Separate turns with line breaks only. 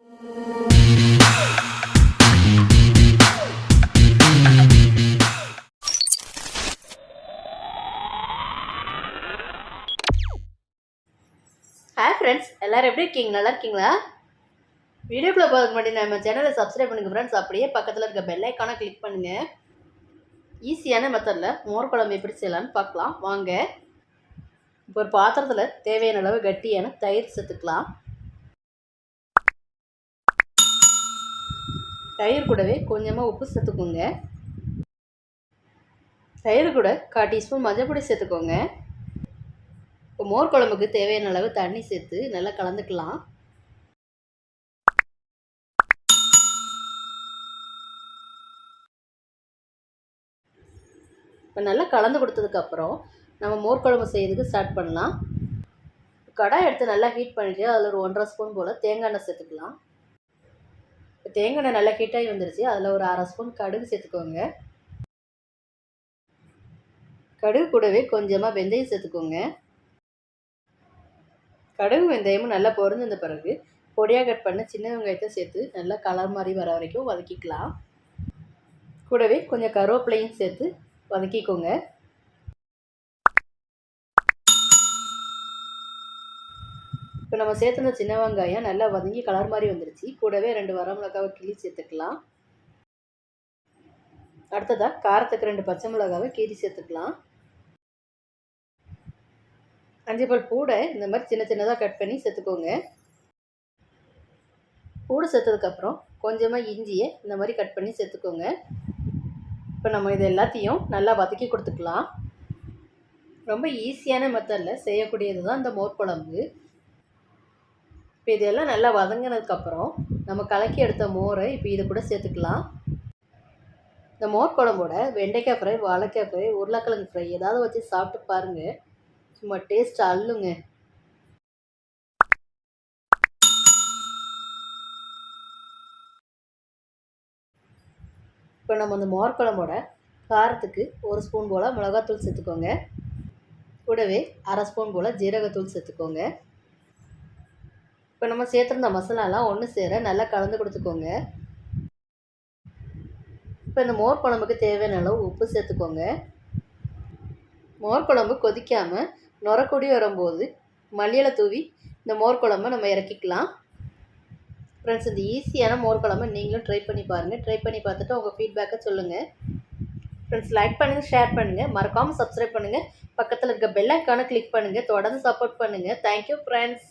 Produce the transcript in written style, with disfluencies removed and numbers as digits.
Hi friends, எல்லோரும் எப்படி இருக்கீங்க? நல்லா இருக்கீங்களா? வீடியோக்குள்ளே போகிறதுக்கு முன்னாடி நம்ம சேனலை சப்ஸ்கிரைப் பண்ணுங்கள் ஃப்ரெண்ட்ஸ். அப்படியே பக்கத்தில் இருக்க பெல் ஐக்கானை கிளிக் பண்ணுங்கள். ஈஸியான மெத்தடில் மோர் குழம்பு எப்படி செய்யலான்னு பார்க்கலாம் வாங்க. இப்போ ஒரு பாத்திரத்தில் தேவையான அளவு கட்டியான தயிர் சேர்த்துக்கலாம். தயிர் கூடவே கொஞ்சமாக உப்பு சேர்த்துக்கோங்க. தயிர் கூட 1/4 டீஸ்பூன் மஞ்சள் பொடி சேர்த்துக்கோங்க. இப்போ மோர் குழம்புக்கு தேவையான அளவு தண்ணி சேர்த்து நல்லா கலந்துக்கலாம். இப்போ நல்லா கலந்து கொடுத்ததுக்கப்புறம் நம்ம மோர் குழம்பு செய்யறதுக்கு ஸ்டார்ட் பண்ணலாம். கடாய் எடுத்து நல்லா ஹீட் பண்ணிவிட்டு அதில் ஒரு 1.5 ஸ்பூன் போல் தேங்காய் எண்ணெய் சேர்த்துக்கலாம். இப்போ தேங்காய் எண்ணெய் நல்லா ஹீட்டாகி வந்துருச்சு. அதில் ஒரு 1/2 ஸ்பூன் கடுகு சேர்த்துக்கோங்க. கடுகு கூடவே கொஞ்சமாக வெந்தயம் சேர்த்துக்கோங்க. கடுகு வெந்தயமும் நல்லா பொரிஞ்சிருந்த பிறகு பொடியாக கட் பண்ண சின்ன வெங்காயத்தை சேர்த்து நல்லா கலர் மாதிரி வர வரைக்கும் வதக்கிக்கலாம். கூடவே கொஞ்சம் கருவேப்பிலையும் சேர்த்து வதக்கிக்கோங்க. இப்போ நம்ம சேர்த்துன சின்ன வெங்காயம் நல்லா வதங்கி கலர் மாதிரி வந்துருச்சு. கூடவே 2 வரமிளகாவை கிள்ளி சேர்த்துக்கலாம். அடுத்ததாக காரத்துக்கு 2 பச்சை மிளகாவை கீறி சேர்த்துக்கலாம். 5 பல் பூடை இந்த மாதிரி சின்ன சின்னதாக கட் பண்ணி சேர்த்துக்கோங்க. பூடை சேர்த்ததுக்கப்புறம் கொஞ்சமாக இஞ்சியை இந்த மாதிரி கட் பண்ணி சேர்த்துக்கோங்க. இப்போ நம்ம இது எல்லாத்தையும் நல்லா வதக்கி கொடுத்துக்கலாம். ரொம்ப ஈஸியான மெத்தடில் செய்யக்கூடியது தான் இந்த மோர் குழம்பு. இப்போ இதெல்லாம் நல்லா வதங்கினதுக்கப்புறம் நம்ம கலக்கி எடுத்த மோரை இப்போ இது கூட சேர்த்துக்கலாம். இந்த மோர் குழம்போட வெண்டைக்காய் ஃப்ரை, வாழைக்காய் ஃப்ரை, உருளைக்கிழங்கு ஃப்ரை ஏதாவது வச்சு சாப்பிட்டு பாருங்கள். சும்மா டேஸ்ட் அள்ளுங்க. இப்போ நம்ம அந்த மோர் குழம்போட காரத்துக்கு 1 ஸ்பூன் போல் மிளகாத்தூள் சேர்த்துக்கோங்க. கூடவே 1/2 ஸ்பூன் போல் ஜீரகத்தூள் சேர்த்துக்கோங்க. இப்போ நம்ம சேர்த்துருந்த மசாலாலாம் ஒன்று சேர நல்லா கலந்து கொடுத்துக்கோங்க. இப்போ இந்த மோர் குழம்புக்கு தேவையான அளவு உப்பு சேர்த்துக்கோங்க. மோர் குழம்பு கொதிக்காமல் நுரக்கூடி வரும்போது மல்லியிலை தூவி இந்த மோர் குழம்பை நம்ம இறக்கிக்கலாம். ஃப்ரெண்ட்ஸ், இந்த ஈஸியான மோர் குழம்பை நீங்களும் ட்ரை பண்ணி பாருங்கள். ட்ரை பண்ணி பார்த்துட்டு உங்கள் ஃபீட்பேக்கை சொல்லுங்கள். ஃப்ரெண்ட்ஸ், லைக் பண்ணுங்கள், ஷேர் பண்ணுங்கள், மறக்காமல் சப்ஸ்கிரைப் பண்ணுங்கள். பக்கத்தில் இருக்க பெல் ஐக்கானை கிளிக் பண்ணுங்கள். தொடர்ந்து சப்போர்ட் பண்ணுங்கள். Thank you friends.